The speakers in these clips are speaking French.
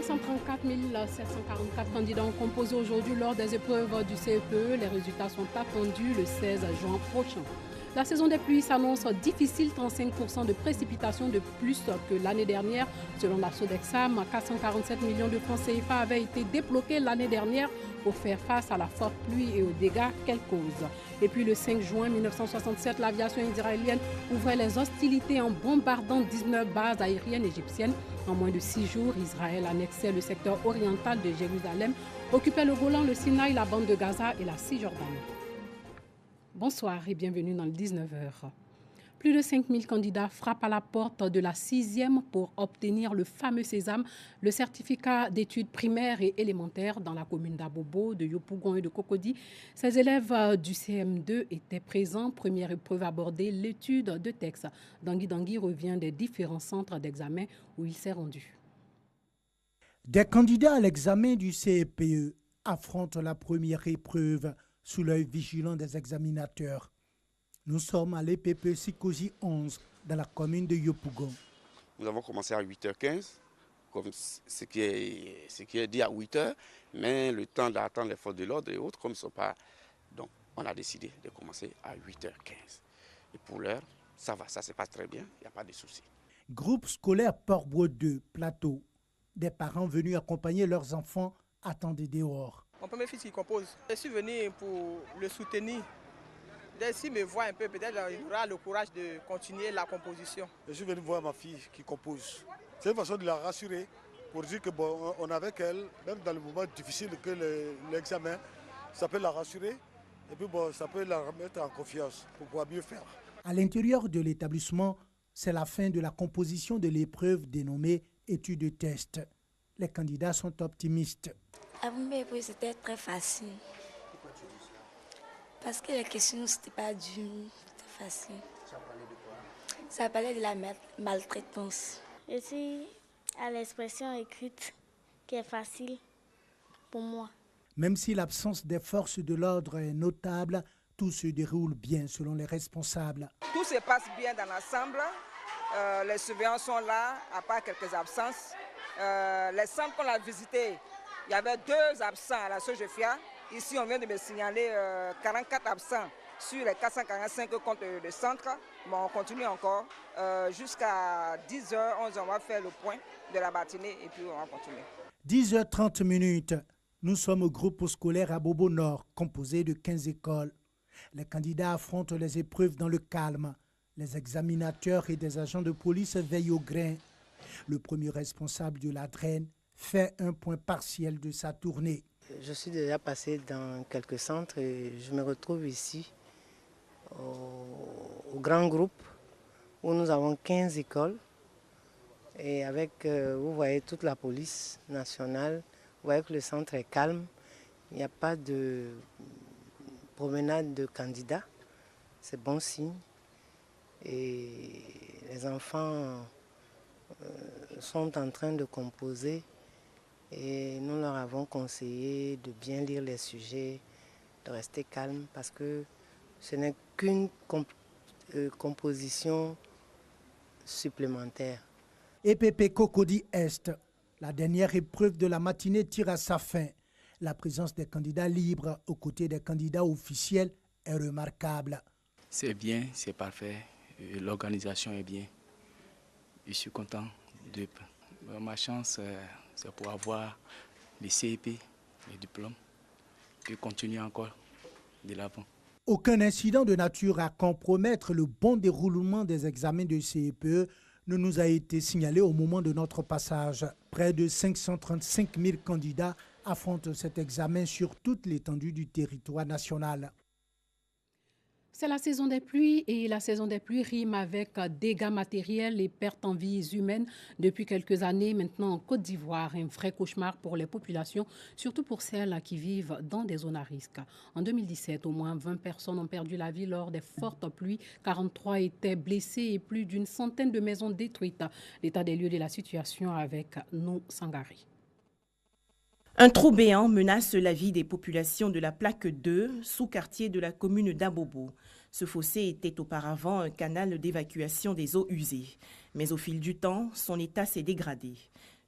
534 744 candidats ont composé aujourd'hui lors des épreuves du CEPE. Les résultats sont attendus le 16 juin prochain. La saison des pluies s'annonce difficile, 35% de précipitations de plus que l'année dernière. Selon la Sodexam, 447 millions de francs CFA avaient été débloqués l'année dernière pour faire face à la forte pluie et aux dégâts qu'elle cause. Et puis le 5 juin 1967, l'aviation israélienne ouvrait les hostilités en bombardant 19 bases aériennes égyptiennes. En moins de 6 jours, Israël annexait le secteur oriental de Jérusalem, occupait le Golan, le Sinaï, la bande de Gaza et la Cisjordanie. Bonsoir et bienvenue dans le 19h. Plus de 5000 candidats frappent à la porte de la 6e pour obtenir le fameux Sésame, le certificat d'études primaires et élémentaires dans la commune d'Abobo, de Yopougon et de Cocody. Ces élèves du CM2 étaient présents. Première épreuve abordée, l'étude de texte. Dangui Dangui revient des différents centres d'examen où il s'est rendu. Des candidats à l'examen du CEPE affrontent la première épreuve sous l'œil vigilant des examinateurs. Nous sommes à l'EPP Sikosi 11, dans la commune de Yopougon. Nous avons commencé à 8h15, comme ce qui est dit à 8h, mais le temps d'attendre les forces de l'ordre et autres, comme ils ne sont pas... Donc, on a décidé de commencer à 8h15. Et pour l'heure, ça va, ça se passe très bien, il n'y a pas de soucis. Groupe scolaire Port-Brouet 2, Plateau. Des parents venus accompagner leurs enfants attendent dehors. Mon premier fils qui compose. Je suis venu pour le soutenir. S'il me voit un peu, peut-être il aura le courage de continuer la composition. Je suis venu voir ma fille qui compose. C'est une façon de la rassurer pour dire que bon, on est avec elle, même dans le moment difficile que l'examen, ça peut la rassurer et puis bon, ça peut la remettre en confiance pour pouvoir mieux faire. À l'intérieur de l'établissement, c'est la fin de la composition de l'épreuve dénommée étude de test. Les candidats sont optimistes. La première épreuve, c'était très facile. Pourquoi tu dis ça? Parce que les questions, c'était pas dur, c'était facile. Ça parlait de quoi? Ça parlait de la maltraitance. Je suis à l'expression écrite qui est facile pour moi. Même si l'absence des forces de l'ordre est notable, tout se déroule bien selon les responsables. Tout se passe bien dans l'ensemble. Les surveillants sont là, à part quelques absences. Les centres qu'on a visités, il y avait 2 absents à la Sogefia. Ici, on vient de me signaler 44 absents sur les 445 comptes de centre. Mais on continue encore. Jusqu'à 10h, 11h, on va faire le point de la matinée et puis on va continuer. 10h30. Nous sommes au groupe scolaire à Bobo Nord, composé de 15 écoles. Les candidats affrontent les épreuves dans le calme. Les examinateurs et des agents de police veillent au grain. Le premier responsable de la draine fait un point partiel de sa tournée. Je suis déjà passé dans quelques centres et je me retrouve ici au grand groupe où nous avons 15 écoles et avec, vous voyez, toute la police nationale. Vous voyez que le centre est calme, il n'y a pas de promenade de candidats, c'est bon signe. Et les enfants sont en train de composer et nous leur avons conseillé de bien lire les sujets, de rester calme parce que ce n'est qu'une composition supplémentaire. EPP Cocody Est, la dernière épreuve de la matinée tire à sa fin. La présence des candidats libres aux côtés des candidats officiels est remarquable. C'est bien, c'est parfait, l'organisation est bien. Je suis content. Ma chance, c'est pour avoir les CEP, les diplômes, et continuer encore de l'avant. Aucun incident de nature à compromettre le bon déroulement des examens de CEPE ne nous a été signalé au moment de notre passage. Près de 535 000 candidats affrontent cet examen sur toute l'étendue du territoire national. C'est la saison des pluies et la saison des pluies rime avec dégâts matériels et pertes en vies humaines depuis quelques années maintenant en Côte d'Ivoire. Un vrai cauchemar pour les populations, surtout pour celles qui vivent dans des zones à risque. En 2017, au moins 20 personnes ont perdu la vie lors des fortes pluies. 43 étaient blessés et plus d'une centaine de maisons détruites. L'état des lieux de la situation avec nous, Sangari. Un trou béant menace la vie des populations de la plaque 2, sous-quartier de la commune d'Abobo. Ce fossé était auparavant un canal d'évacuation des eaux usées. Mais au fil du temps, son état s'est dégradé.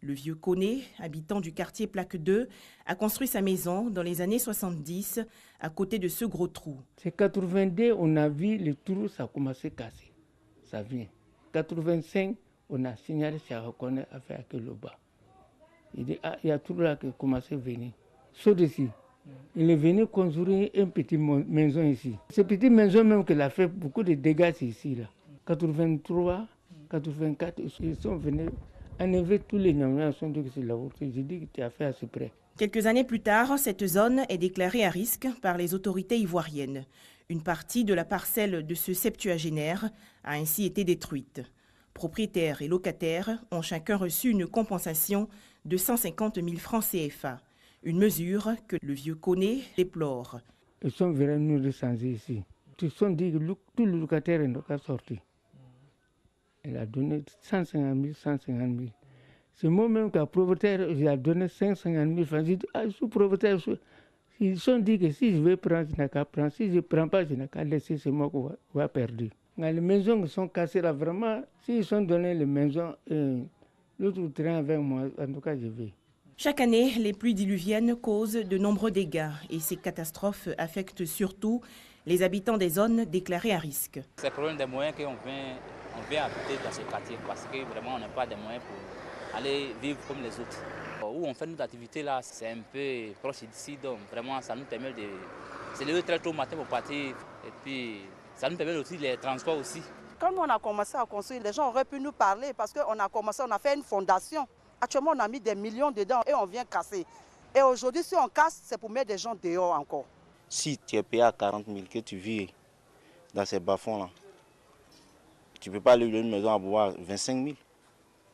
Le vieux Koné, habitant du quartier Plaque 2, a construit sa maison dans les années 70 à côté de ce gros trou. C'est 82, on a vu le trou, ça a commencé à casser. Ça vient. 85, on a signalé, ça reconnaît avec le bas. Il dit, ah, il y a tout là qui a commencé à venir. Sauf d'ici. Il est venu construire une petite maison ici. Cette petite maison même qu'il a fait beaucoup de dégâts ici. Là. 83, 84, ils sont venus enlever tous les Nyamais. Ils sont dit que c'est la route. J'ai dit que tu as fait à ce près. Quelques années plus tard, cette zone est déclarée à risque par les autorités ivoiriennes. Une partie de la parcelle de ce septuagénaire a ainsi été détruite. Propriétaires et locataires ont chacun reçu une compensation de 150 000 francs CFA. Une mesure que le vieux Koné déplore. Ils sont venus nous descendre ici. Ils sont dit que tous les locataires sont sortis. Il a donné 150 000, 150 000. C'est moi-même qui a propriétaire, il a donné 550 000 francs. J'ai dit, ah, je suis propriétaire. Ils sont dit que si je vais prendre, je n'ai qu'à prendre. Si je ne prends pas, je n'ai qu'à laisser, c'est moi qui va perdre. Les maisons qui sont cassées là, vraiment, s'ils sont donnés les maisons, l'autre train avec moi, en tout cas, je vais. Chaque année, les pluies diluviennes causent de nombreux dégâts et ces catastrophes affectent surtout les habitants des zones déclarées à risque. C'est le problème des moyens qu'on vient habiter dans ce quartier parce que vraiment on n'a pas de moyens pour aller vivre comme les autres. Où on fait nos activités là, c'est un peu proche d'ici, donc vraiment ça nous permet de se lever très tôt le matin pour partir et puis ça nous permet aussi les transports aussi. Quand on a commencé à construire, les gens auraient pu nous parler parce qu'on a commencé, on a fait une fondation. Actuellement, on a mis des millions dedans et on vient casser. Et aujourd'hui, si on casse, c'est pour mettre des gens dehors encore. Si tu es payé à 40 000, que tu vis dans ces bas-fonds-là, tu ne peux pas aller louer une maison à boire 25 000.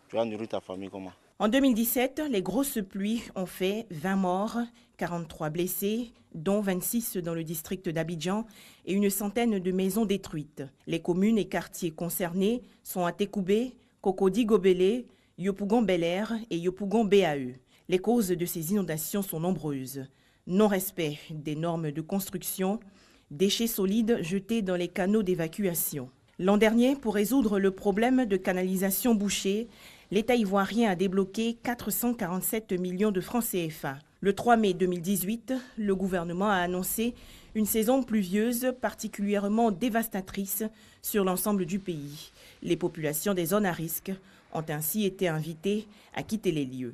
Tu vas nourrir ta famille comment? En 2017, les grosses pluies ont fait 20 morts, 43 blessés, dont 26 dans le district d'Abidjan et une centaine de maisons détruites. Les communes et quartiers concernés sont Atekoubé, Cocody-Gobélé, Yopougon-Bel-Air et Yopougon-BAE. Les causes de ces inondations sont nombreuses. Non-respect des normes de construction, déchets solides jetés dans les canaux d'évacuation. L'an dernier, pour résoudre le problème de canalisation bouchée, l'État ivoirien a débloqué 447 millions de francs CFA. Le 3 mai 2018, le gouvernement a annoncé une saison pluvieuse particulièrement dévastatrice sur l'ensemble du pays. Les populations des zones à risque ont ainsi été invitées à quitter les lieux.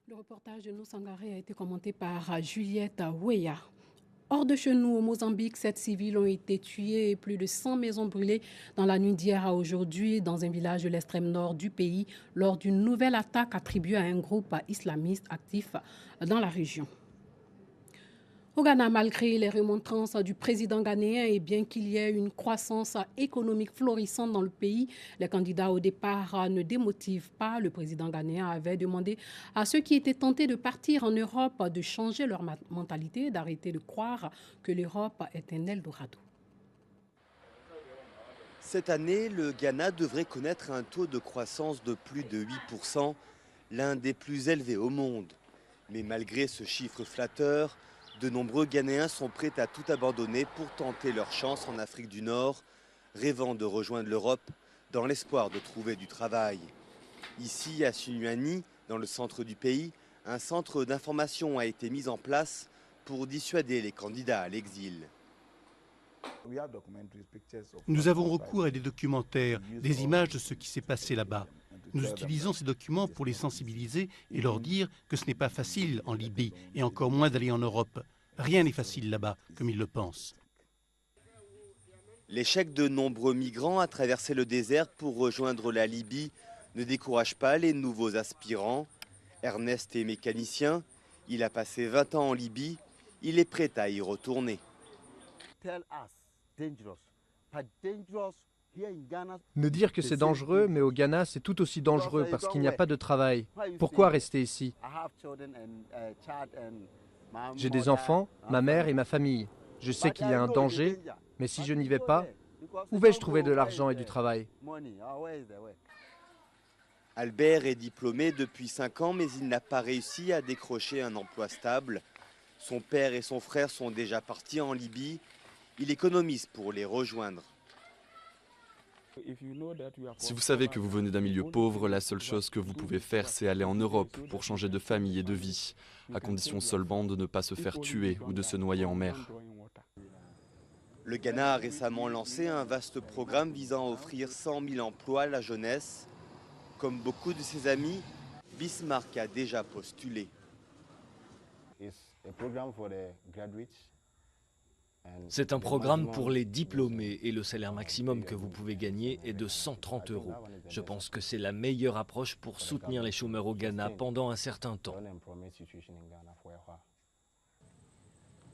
Le reportage de nous Sangaré a été commenté par Juliette Ouéa. Hors de chez nous, au Mozambique, 7 civils ont été tués et plus de 100 maisons brûlées dans la nuit d'hier à aujourd'hui dans un village de l'extrême nord du pays lors d'une nouvelle attaque attribuée à un groupe islamiste actif dans la région. Au Ghana, malgré les remontrances du président ghanéen et bien qu'il y ait une croissance économique florissante dans le pays, les candidats au départ ne démotivent pas. Le président ghanéen avait demandé à ceux qui étaient tentés de partir en Europe de changer leur mentalité, d'arrêter de croire que l'Europe est un Eldorado. Cette année, le Ghana devrait connaître un taux de croissance de plus de 8%, l'un des plus élevés au monde. Mais malgré ce chiffre flatteur, de nombreux Ghanéens sont prêts à tout abandonner pour tenter leur chance en Afrique du Nord, rêvant de rejoindre l'Europe dans l'espoir de trouver du travail. Ici, à Sunyani, dans le centre du pays, un centre d'information a été mis en place pour dissuader les candidats à l'exil. Nous avons recours à des documentaires, des images de ce qui s'est passé là-bas. Nous utilisons ces documents pour les sensibiliser et leur dire que ce n'est pas facile en Libye et encore moins d'aller en Europe. Rien n'est facile là-bas, comme ils le pensent. L'échec de nombreux migrants à traverser le désert pour rejoindre la Libye ne décourage pas les nouveaux aspirants. Ernest est mécanicien, il a passé 20 ans en Libye, il est prêt à y retourner. Me dire que c'est dangereux, mais au Ghana, c'est tout aussi dangereux parce qu'il n'y a pas de travail. Pourquoi rester ici? J'ai des enfants, ma mère et ma famille. Je sais qu'il y a un danger, mais si je n'y vais pas, où vais-je trouver de l'argent et du travail? Albert est diplômé depuis 5 ans, mais il n'a pas réussi à décrocher un emploi stable. Son père et son frère sont déjà partis en Libye. Il économise pour les rejoindre. Si vous savez que vous venez d'un milieu pauvre, la seule chose que vous pouvez faire, c'est aller en Europe pour changer de famille et de vie, à condition seulement de ne pas se faire tuer ou de se noyer en mer. Le Ghana a récemment lancé un vaste programme visant à offrir 100 000 emplois à la jeunesse. Comme beaucoup de ses amis, Bismarck a déjà postulé. C'est un programme pour les diplômés et le salaire maximum que vous pouvez gagner est de 130 €. Je pense que c'est la meilleure approche pour soutenir les chômeurs au Ghana pendant un certain temps.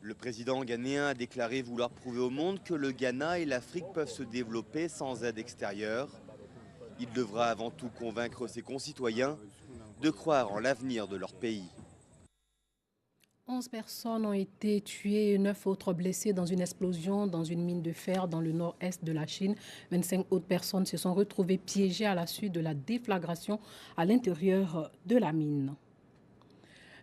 Le président ghanéen a déclaré vouloir prouver au monde que le Ghana et l'Afrique peuvent se développer sans aide extérieure. Il devra avant tout convaincre ses concitoyens de croire en l'avenir de leur pays. 11 personnes ont été tuées et 9 autres blessées dans une explosion dans une mine de fer dans le nord-est de la Chine. 25 autres personnes se sont retrouvées piégées à la suite de la déflagration à l'intérieur de la mine.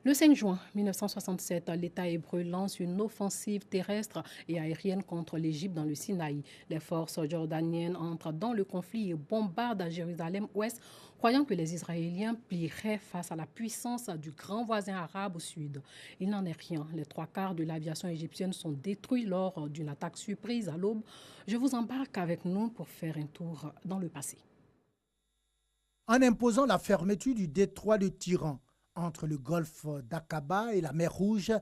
Le 5 juin 1967, l'État hébreu lance une offensive terrestre et aérienne contre l'Égypte dans le Sinaï. Les forces jordaniennes entrent dans le conflit et bombardent à Jérusalem-Ouest, croyant que les Israéliens plieraient face à la puissance du grand voisin arabe au sud. Il n'en est rien. Les 3/4 de l'aviation égyptienne sont détruits lors d'une attaque surprise à l'aube. Je vous embarque avec nous pour faire un tour dans le passé. En imposant la fermeture du détroit de Tiran, entre le golfe d'Aqaba et la mer Rouge,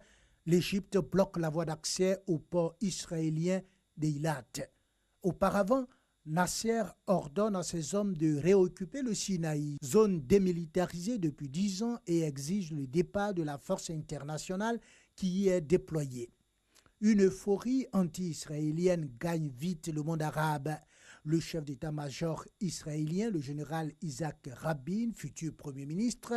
l'Égypte bloque la voie d'accès au port israélien d'Eilat. Auparavant, Nasser ordonne à ses hommes de réoccuper le Sinaï, zone démilitarisée depuis 10 ans, et exige le départ de la force internationale qui y est déployée. Une euphorie anti-israélienne gagne vite le monde arabe. Le chef d'état-major israélien, le général Isaac Rabin, futur Premier ministre,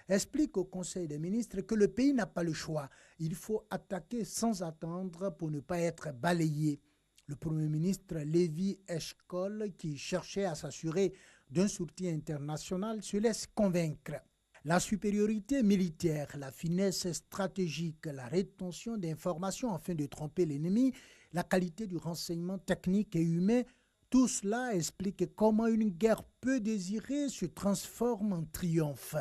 explique au Conseil des ministres que le pays n'a pas le choix. Il faut attaquer sans attendre pour ne pas être balayé. Le Premier ministre Lévi Eshkol, qui cherchait à s'assurer d'un soutien international, se laisse convaincre. La supériorité militaire, la finesse stratégique, la rétention d'informations afin de tromper l'ennemi, la qualité du renseignement technique et humain, tout cela explique comment une guerre peu désirée se transforme en triomphe.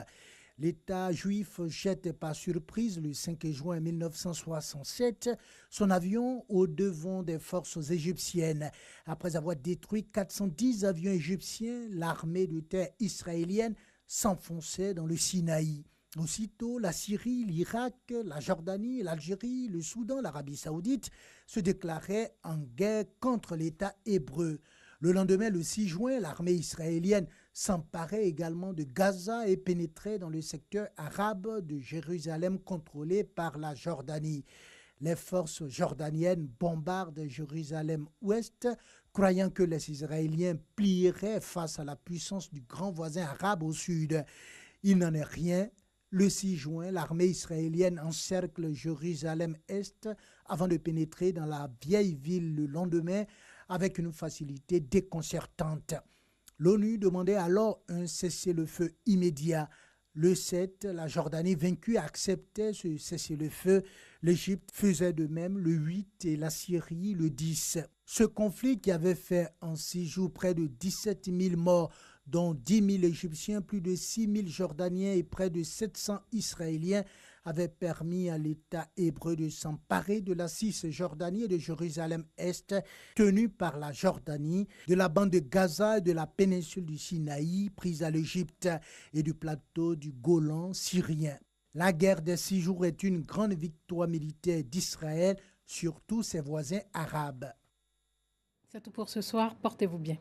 L'État juif jette par surprise le 5 juin 1967 son avion au devant des forces égyptiennes. Après avoir détruit 410 avions égyptiens, l'armée de terre israélienne s'enfonçait dans le Sinaï. Aussitôt, la Syrie, l'Irak, la Jordanie, l'Algérie, le Soudan, l'Arabie saoudite se déclaraient en guerre contre l'État hébreu. Le lendemain, le 6 juin, l'armée israélienne s'emparait également de Gaza et pénétrait dans le secteur arabe de Jérusalem contrôlé par la Jordanie. Les forces jordaniennes bombardent Jérusalem-Ouest, croyant que les Israéliens plieraient face à la puissance du grand voisin arabe au sud. Il n'en est rien. Le 6 juin, l'armée israélienne encercle Jérusalem-Est avant de pénétrer dans la vieille ville le lendemain avec une facilité déconcertante. L'ONU demandait alors un cessez-le-feu immédiat. Le 7, la Jordanie vaincue acceptait ce cessez-le-feu. L'Égypte faisait de même le 8 et la Syrie le 10. Ce conflit qui avait fait en 6 jours près de 17 000 morts, dont 10 000 Égyptiens, plus de 6 000 Jordaniens et près de 700 Israéliens, avait permis à l'État hébreu de s'emparer de la Cisjordanie et de Jérusalem-Est, tenue par la Jordanie, de la bande de Gaza et de la péninsule du Sinaï, prise à l'Égypte, et du plateau du Golan syrien. La guerre des 6 jours est une grande victoire militaire d'Israël sur tous ses voisins arabes. C'est tout pour ce soir. Portez-vous bien.